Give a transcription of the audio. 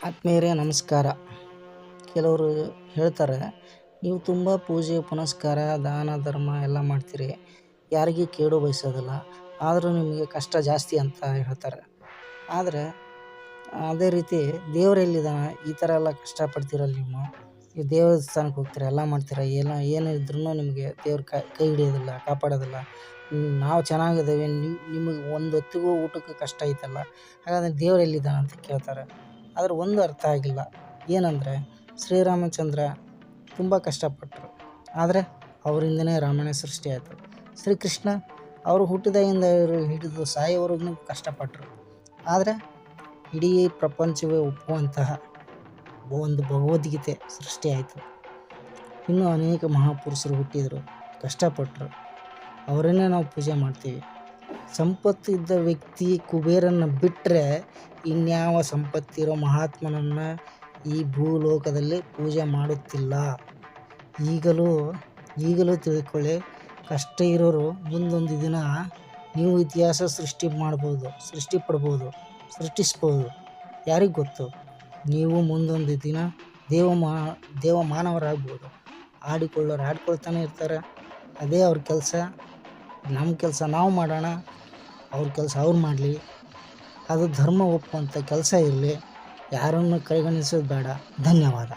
ಆತ್ಮೀಯರೇ ನಮಸ್ಕಾರ. ಕೆಲವರು ಹೇಳ್ತಾರೆ, ನೀವು ತುಂಬ ಪೂಜೆ ಪುನಸ್ಕಾರ ದಾನ ಧರ್ಮ ಎಲ್ಲ ಮಾಡ್ತೀರಿ, ಯಾರಿಗೆ ಕೇಡು ಬಯಸೋದಿಲ್ಲ, ಆದರೂ ನಿಮಗೆ ಕಷ್ಟ ಜಾಸ್ತಿ ಅಂತ ಹೇಳ್ತಾರೆ. ಆದರೆ ಅದೇ ರೀತಿ ದೇವರೆಲ್ಲಿದ್ದಾನೆ, ಈ ಥರ ಎಲ್ಲ ಕಷ್ಟಪಡ್ತೀರಲ್ಲ ನೀವು ದೇವಸ್ಥಾನಕ್ಕೆ ಹೋಗ್ತೀರ, ಎಲ್ಲ ಮಾಡ್ತೀರ, ಏನು ಇದ್ರೂ ನಿಮಗೆ ದೇವ್ರು ಕೈ ಹಿಡಿಯೋದಿಲ್ಲ, ಕಾಪಾಡೋದಿಲ್ಲ. ನಾವು ಚೆನ್ನಾಗಿದ್ದೇವೆ, ನಿಮಗೆ ಒಂದು ಹೊತ್ತಿಗೂ ಊಟಕ್ಕೆ ಕಷ್ಟ ಐತಲ್ಲ, ಹಾಗಾದರೆ ದೇವ್ರು ಎಲ್ಲಿದ್ದಾನೆ ಅಂತ ಕೇಳ್ತಾರೆ. ಆದರೆ ಒಂದು ಅರ್ಥ ಆಗಿಲ್ಲ, ಏನಂದರೆ ಶ್ರೀರಾಮಚಂದ್ರ ತುಂಬ ಕಷ್ಟಪಟ್ಟರು, ಆದರೆ ಅವರಿಂದನೇ ರಾಮಾಯಣ ಸೃಷ್ಟಿ ಆಯಿತು. ಶ್ರೀಕೃಷ್ಣ ಅವರು ಹುಟ್ಟಿದಾಗಿಂದ ಹಿಡಿದು ಸಾಯೋವರೆಗೂ ಕಷ್ಟಪಟ್ಟರು, ಆದರೆ ಇಡೀ ಪ್ರಪಂಚವೇ ಒಪ್ಪುವಂತಹ ಒಂದು ಭಗವದ್ಗೀತೆ ಸೃಷ್ಟಿಯಾಯಿತು. ಇನ್ನೂ ಅನೇಕ ಮಹಾಪುರುಷರು ಹುಟ್ಟಿದರು, ಕಷ್ಟಪಟ್ಟರು, ಅವರನ್ನೇ ನಾವು ಪೂಜೆ ಮಾಡ್ತೀವಿ. ಸಂಪತ್ತು ಇದ್ದ ವ್ಯಕ್ತಿ ಕುಬೇರನ್ನು ಬಿಟ್ಟರೆ ಇನ್ಯಾವ ಸಂಪತ್ತಿರೋ ಮಹಾತ್ಮನನ್ನು ಈ ಭೂಲೋಕದಲ್ಲಿ ಪೂಜೆ ಮಾಡುತ್ತಿಲ್ಲ. ಈಗಲೂ ತಿಳ್ಕೊಳ್ಳಿ, ಕಷ್ಟ ಇರೋರು ಮುಂದೊಂದು ದಿನ ನೀವು ಇತಿಹಾಸ ಸೃಷ್ಟಿಸ್ಬೋದು. ಯಾರಿಗೆ ಗೊತ್ತು, ನೀವು ಮುಂದೊಂದು ದಿನ ದೇವ ಮಾನವರಾಗ್ಬೋದು. ಆಡಿಕೊಳ್ಳೋರು ಆಡ್ಕೊಳ್ತಾನೆ ಇರ್ತಾರೆ, ಅದೇ ಅವ್ರ ಕೆಲಸ. ನಮ್ಮ ಕೆಲಸ ನಾವು ಮಾಡೋಣ, ಅವ್ರ ಕೆಲಸ ಅವ್ರು ಮಾಡಲಿ. ಅದು ಧರ್ಮ ಒಪ್ಪುವಂಥ ಕೆಲಸ ಇರಲಿ, ಯಾರನ್ನು ಕಡೆಗಣಿಸೋದು ಬೇಡ. ಧನ್ಯವಾದ.